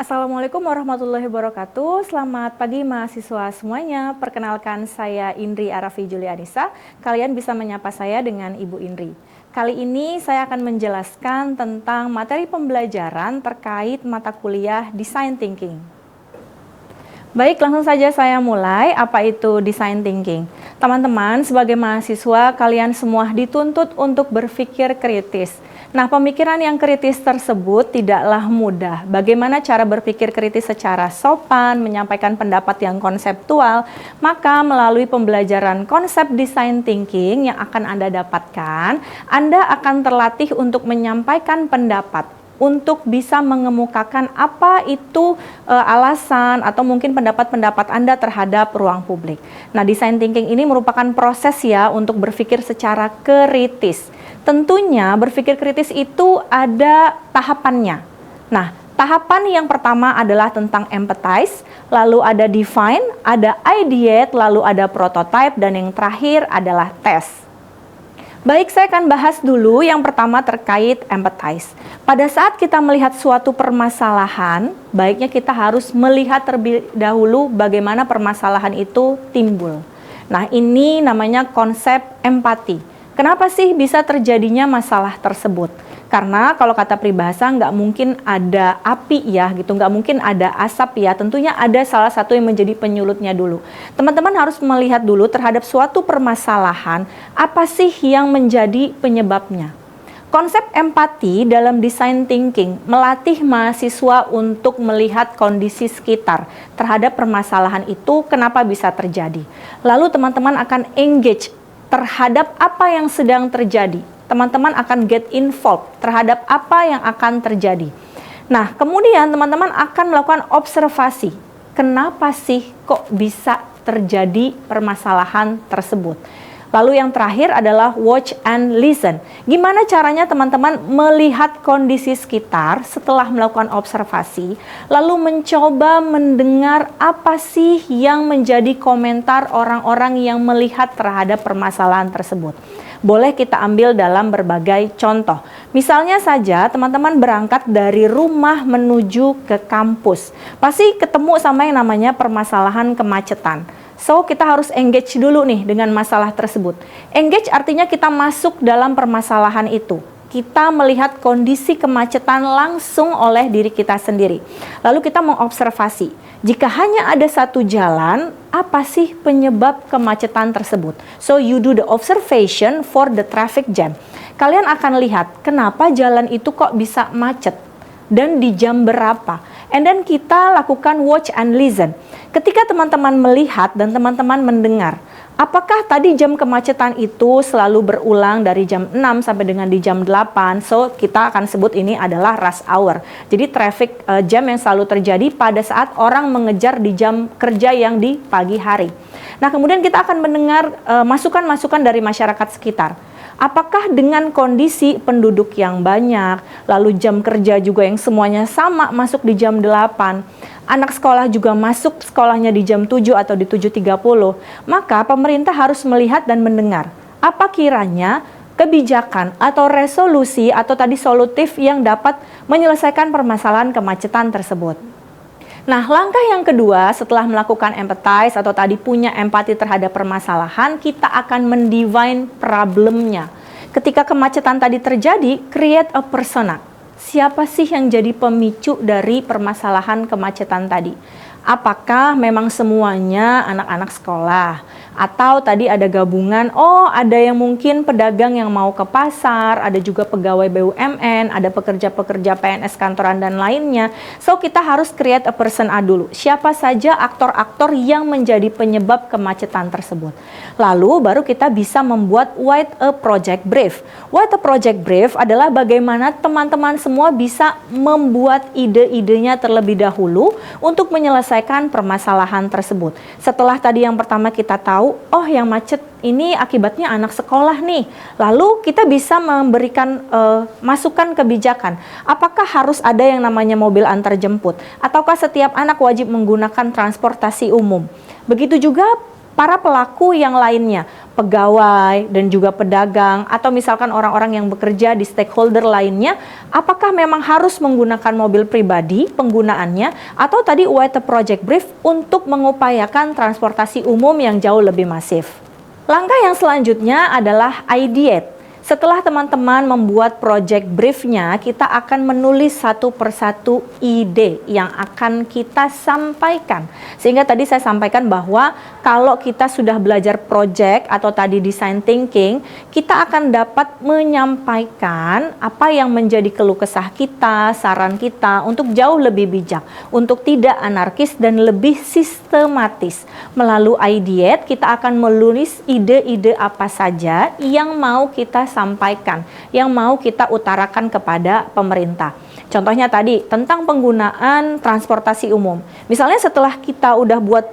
Assalamualaikum warahmatullahi wabarakatuh. Selamat pagi mahasiswa semuanya. Perkenalkan saya Indri Arafi Julianisa. Kalian bisa menyapa saya dengan Ibu Indri. Kali ini saya akan menjelaskan tentang materi pembelajaran terkait mata kuliah Design Thinking. Baik, langsung saja saya mulai. Apa itu Design Thinking? Teman-teman, sebagai mahasiswa, kalian semua dituntut untuk berpikir kritis. Nah, pemikiran yang kritis tersebut tidaklah mudah. Bagaimana cara berpikir kritis secara sopan, menyampaikan pendapat yang konseptual, maka melalui pembelajaran konsep design thinking yang akan Anda dapatkan, Anda akan terlatih untuk menyampaikan pendapat, untuk bisa mengemukakan apa itu alasan atau mungkin pendapat-pendapat Anda terhadap ruang publik. Nah, design thinking ini merupakan proses ya untuk berpikir secara kritis. Tentunya berpikir kritis itu ada tahapannya. Nah, tahapan yang pertama adalah tentang empathize, lalu ada define, ada ideate, lalu ada prototype, dan yang terakhir adalah test. Baik, saya akan bahas dulu yang pertama terkait empathize. Pada saat kita melihat suatu permasalahan, baiknya kita harus melihat terlebih dahulu bagaimana permasalahan itu timbul. Nah, ini namanya konsep empati. Kenapa sih bisa terjadinya masalah tersebut? Karena kalau kata peribahasa nggak mungkin ada api ya gitu, nggak mungkin ada asap ya, tentunya ada salah satu yang menjadi penyulutnya dulu. Teman-teman harus melihat dulu terhadap suatu permasalahan, apa sih yang menjadi penyebabnya. Konsep empati dalam design thinking melatih mahasiswa untuk melihat kondisi sekitar terhadap permasalahan itu kenapa bisa terjadi. Lalu teman-teman akan engage terhadap apa yang sedang terjadi. Teman-teman akan get involved terhadap apa yang akan terjadi. Nah, kemudian teman-teman akan melakukan observasi. Kenapa sih kok bisa terjadi permasalahan tersebut? Lalu yang terakhir adalah watch and listen. Gimana caranya teman-teman melihat kondisi sekitar setelah melakukan observasi, lalu mencoba mendengar apa sih yang menjadi komentar orang-orang yang melihat terhadap permasalahan tersebut. Boleh kita ambil dalam berbagai contoh. Misalnya saja teman-teman berangkat dari rumah menuju ke kampus. Pasti ketemu sama yang namanya permasalahan kemacetan. So, kita harus engage dulu nih dengan masalah tersebut. Engage artinya kita masuk dalam permasalahan itu. Kita melihat kondisi kemacetan langsung oleh diri kita sendiri. Lalu kita mengobservasi. Jika hanya ada satu jalan, apa sih penyebab kemacetan tersebut? So, you do the observation for the traffic jam. Kalian akan lihat kenapa jalan itu kok bisa macet dan di jam berapa. And then kita lakukan watch and listen. Ketika teman-teman melihat dan teman-teman mendengar, apakah tadi jam kemacetan itu selalu berulang dari jam 6 sampai dengan di jam 8? So, kita akan sebut ini adalah rush hour. Jadi traffic jam yang selalu terjadi pada saat orang mengejar di jam kerja yang di pagi hari. Nah, kemudian kita akan mendengar masukan-masukan dari masyarakat sekitar. Apakah dengan kondisi penduduk yang banyak, lalu jam kerja juga yang semuanya sama masuk di jam 8, anak sekolah juga masuk sekolahnya di jam 7 atau di 7.30, maka pemerintah harus melihat dan mendengar apa kiranya kebijakan atau resolusi atau tadi solutif yang dapat menyelesaikan permasalahan kemacetan tersebut. Nah, langkah yang kedua setelah melakukan empathize atau tadi punya empati terhadap permasalahan, kita akan mendefine problemnya. Ketika kemacetan tadi terjadi, create a persona. Siapa sih yang jadi pemicu dari permasalahan kemacetan tadi? Apakah memang semuanya anak-anak sekolah? Atau tadi ada gabungan, ada yang mungkin pedagang yang mau ke pasar, ada juga pegawai BUMN, ada pekerja-pekerja PNS kantoran dan lainnya. So, kita harus create a persona dulu. Siapa saja aktor-aktor yang menjadi penyebab kemacetan tersebut. Lalu baru kita bisa membuat write a project brief. Write a project brief adalah bagaimana teman-teman semua bisa membuat ide-idenya terlebih dahulu untuk menyelesaikan permasalahan tersebut. Setelah tadi yang pertama kita tahu, yang macet ini akibatnya anak sekolah nih. Lalu kita bisa memberikan masukan kebijakan. Apakah harus ada yang namanya mobil antar jemput? Ataukah setiap anak wajib menggunakan transportasi umum? Begitu juga para pelaku yang lainnya, pegawai dan juga pedagang, atau misalkan orang-orang yang bekerja di stakeholder lainnya, apakah memang harus menggunakan mobil pribadi penggunaannya, atau tadi await the project brief untuk mengupayakan transportasi umum yang jauh lebih masif. Langkah yang selanjutnya adalah ideate. Setelah teman-teman membuat project briefnya, kita akan menulis satu persatu ide yang akan kita sampaikan. Sehingga tadi saya sampaikan bahwa kalau kita sudah belajar project atau tadi design thinking, kita akan dapat menyampaikan apa yang menjadi keluh kesah kita, saran kita untuk jauh lebih bijak, untuk tidak anarkis dan lebih sistematis. Melalui ideate, kita akan menulis ide-ide apa saja yang mau kita sampaikan, yang mau kita utarakan kepada pemerintah. Contohnya tadi tentang penggunaan transportasi umum. Misalnya setelah kita udah buat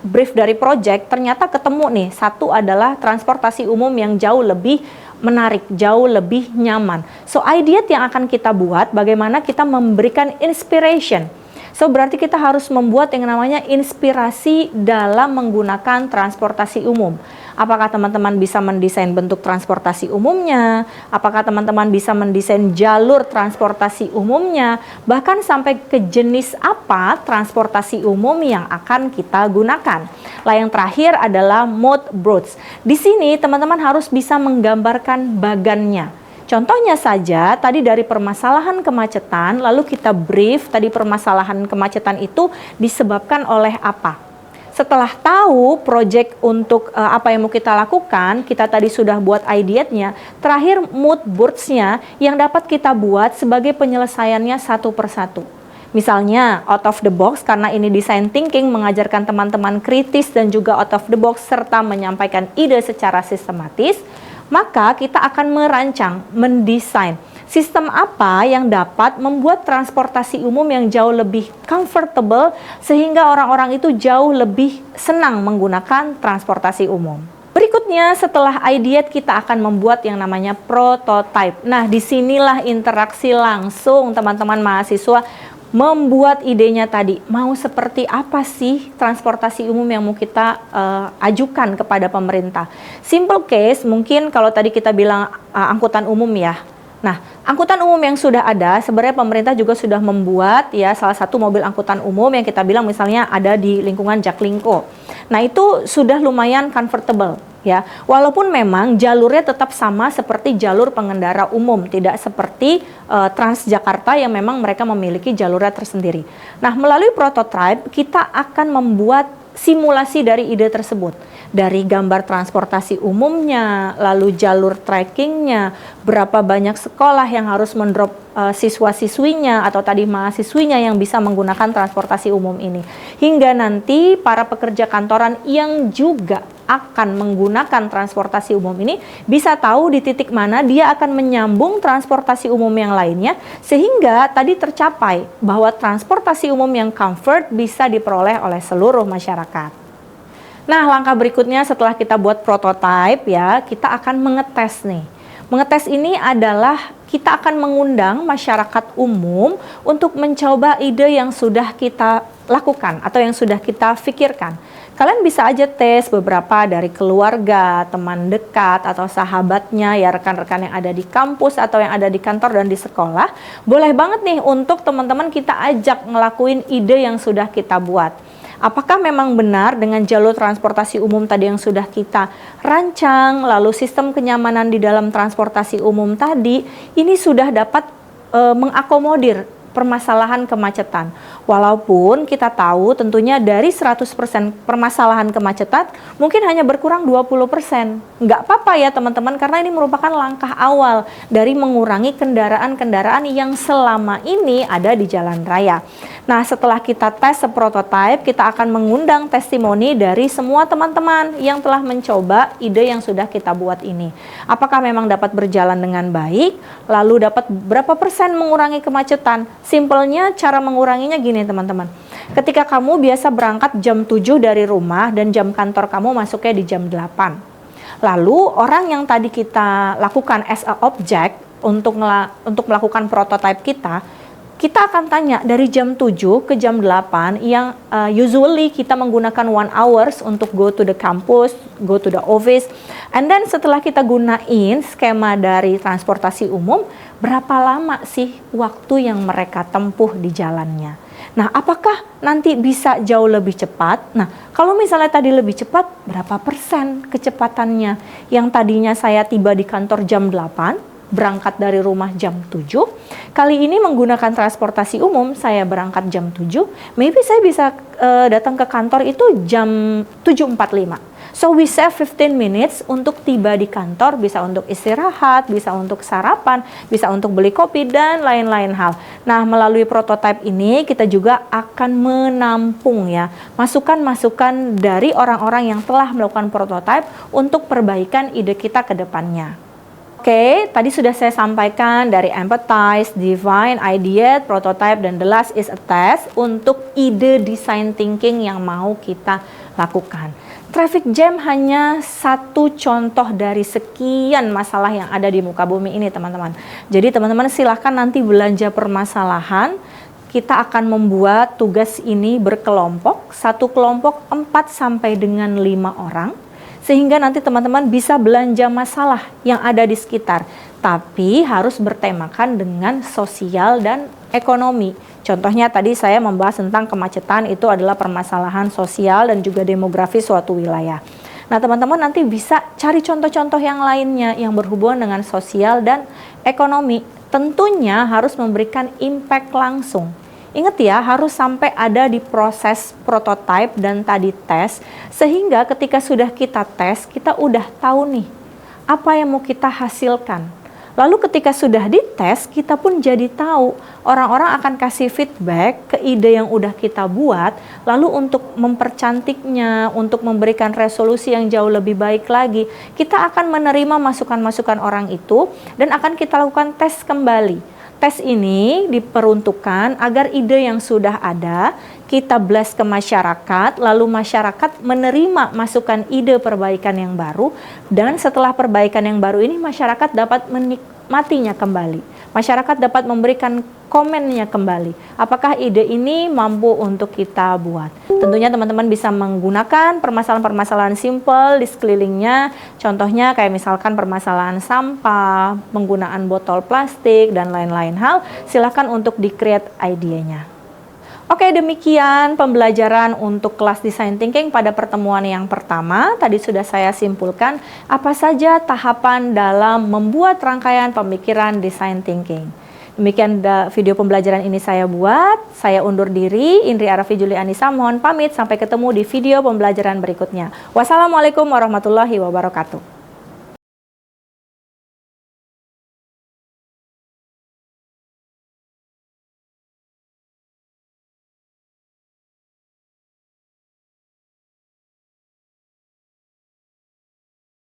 brief dari project, ternyata ketemu nih, satu adalah transportasi umum yang jauh lebih menarik, jauh lebih nyaman. So ideate yang akan kita buat, bagaimana kita memberikan inspiration. So berarti kita harus membuat yang namanya inspirasi dalam menggunakan transportasi umum. Apakah teman-teman bisa mendesain bentuk transportasi umumnya? Apakah teman-teman bisa mendesain jalur transportasi umumnya? Bahkan sampai ke jenis apa transportasi umum yang akan kita gunakan. Lah yang terakhir adalah mood boards. Di sini teman-teman harus bisa menggambarkan bagannya. Contohnya saja, tadi dari permasalahan kemacetan, lalu kita brief, tadi permasalahan kemacetan itu disebabkan oleh apa? Setelah tahu project untuk apa yang mau kita lakukan, kita tadi sudah buat ideate-nya, terakhir mood boards-nya yang dapat kita buat sebagai penyelesaiannya satu persatu. Misalnya out of the box, karena ini design thinking mengajarkan teman-teman kritis dan juga out of the box serta menyampaikan ide secara sistematis, maka kita akan merancang, mendesain sistem apa yang dapat membuat transportasi umum yang jauh lebih comfortable sehingga orang-orang itu jauh lebih senang menggunakan transportasi umum. Berikutnya setelah ideate kita akan membuat yang namanya prototype. Nah, disinilah interaksi langsung teman-teman mahasiswa membuat idenya tadi. Mau seperti apa sih transportasi umum yang mau kita ajukan kepada pemerintah? Simple case, mungkin kalau tadi kita bilang angkutan umum ya. Nah, angkutan umum yang sudah ada, sebenarnya pemerintah juga sudah membuat ya salah satu mobil angkutan umum yang kita bilang misalnya ada di lingkungan Jaklingko. Nah, itu sudah lumayan comfortable ya. Walaupun memang jalurnya tetap sama seperti jalur pengendara umum, tidak seperti Transjakarta yang memang mereka memiliki jalurnya tersendiri. Nah, melalui prototype kita akan membuat simulasi dari ide tersebut. Dari gambar transportasi umumnya, lalu jalur trackingnya, berapa banyak sekolah yang harus mendrop siswa-siswinya atau tadi mahasiswinya yang bisa menggunakan transportasi umum ini. Hingga nanti para pekerja kantoran yang juga akan menggunakan transportasi umum ini bisa tahu di titik mana dia akan menyambung transportasi umum yang lainnya sehingga tadi tercapai bahwa transportasi umum yang comfort bisa diperoleh oleh seluruh masyarakat. Nah, langkah berikutnya setelah kita buat prototype ya, kita akan mengetes nih. Mengetes ini adalah kita akan mengundang masyarakat umum untuk mencoba ide yang sudah kita lakukan atau yang sudah kita pikirkan. Kalian bisa aja tes beberapa dari keluarga, teman dekat, atau sahabatnya, ya rekan-rekan yang ada di kampus atau yang ada di kantor dan di sekolah. Boleh banget nih untuk teman-teman kita ajak ngelakuin ide yang sudah kita buat. Apakah memang benar dengan jalur transportasi umum tadi yang sudah kita rancang, lalu sistem kenyamanan di dalam transportasi umum tadi, ini sudah dapat mengakomodir permasalahan kemacetan. Walaupun kita tahu tentunya dari 100% permasalahan kemacetan mungkin hanya berkurang 20%. Nggak apa-apa ya teman-teman, karena ini merupakan langkah awal dari mengurangi kendaraan-kendaraan yang selama ini ada di jalan raya. Nah, setelah kita tes prototype, kita akan mengundang testimoni dari semua teman-teman yang telah mencoba ide yang sudah kita buat ini. Apakah memang dapat berjalan dengan baik? Lalu dapat berapa persen mengurangi kemacetan? Simpelnya cara menguranginya gini teman-teman. Ketika kamu biasa berangkat jam 7 dari rumah dan jam kantor kamu masuknya di jam 8. Lalu orang yang tadi kita lakukan as a object untuk melakukan prototype kita, kita akan tanya dari jam 7 ke jam 8 yang usually kita menggunakan 1 hours untuk go to the campus, go to the office. And then setelah kita gunain skema dari transportasi umum, berapa lama sih waktu yang mereka tempuh di jalannya? Nah, apakah nanti bisa jauh lebih cepat? Nah, kalau misalnya tadi lebih cepat, berapa persen kecepatannya? Yang tadinya saya tiba di kantor jam 8, berangkat dari rumah jam 7. Kali ini menggunakan transportasi umum, saya berangkat jam 7. Maybe saya bisa datang ke kantor itu jam 7.45. So we save 15 minutes untuk tiba di kantor, bisa untuk istirahat, bisa untuk sarapan, bisa untuk beli kopi, dan lain-lain hal. Nah, melalui prototipe ini kita juga akan menampung ya masukan-masukan dari orang-orang yang telah melakukan prototipe untuk perbaikan ide kita ke depannya. Oke, tadi sudah saya sampaikan dari empathize, define, ideate, prototype, dan the last is a test untuk ide design thinking yang mau kita lakukan. Traffic jam hanya satu contoh dari sekian masalah yang ada di muka bumi ini, teman-teman. Jadi teman-teman silahkan nanti belanja permasalahan. Kita akan membuat tugas ini berkelompok, satu kelompok 4 sampai dengan 5 orang. Sehingga nanti teman-teman bisa belanja masalah yang ada di sekitar. Tapi harus bertemakan dengan sosial dan ekonomi. Contohnya tadi saya membahas tentang kemacetan, itu adalah permasalahan sosial dan juga demografi suatu wilayah. Nah, teman-teman nanti bisa cari contoh-contoh yang lainnya yang berhubungan dengan sosial dan ekonomi. Tentunya harus memberikan impact langsung. Ingat ya, harus sampai ada di proses prototype dan tadi tes, sehingga ketika sudah kita tes, kita udah tahu nih apa yang mau kita hasilkan. Lalu ketika sudah dites, kita pun jadi tahu, orang-orang akan kasih feedback ke ide yang udah kita buat, lalu untuk mempercantiknya, untuk memberikan resolusi yang jauh lebih baik lagi, kita akan menerima masukan-masukan orang itu dan akan kita lakukan tes kembali. Tes ini diperuntukkan agar ide yang sudah ada kita blast ke masyarakat, lalu masyarakat menerima masukan ide perbaikan yang baru, dan setelah perbaikan yang baru ini masyarakat dapat menikmatinya kembali. Masyarakat dapat memberikan komennya kembali. Apakah ide ini mampu untuk kita buat? Tentunya teman-teman bisa menggunakan permasalahan-permasalahan simple di sekelilingnya. Contohnya kayak misalkan permasalahan sampah, penggunaan botol plastik, dan lain-lain hal. Silakan untuk di-create idenya. Oke, demikian pembelajaran untuk kelas Design Thinking pada pertemuan yang pertama. Tadi sudah saya simpulkan apa saja tahapan dalam membuat rangkaian pemikiran Design Thinking. Demikian video pembelajaran ini saya buat. Saya undur diri, Indri Arafi Julianisa, mohon pamit. Sampai ketemu di video pembelajaran berikutnya. Wassalamualaikum warahmatullahi wabarakatuh.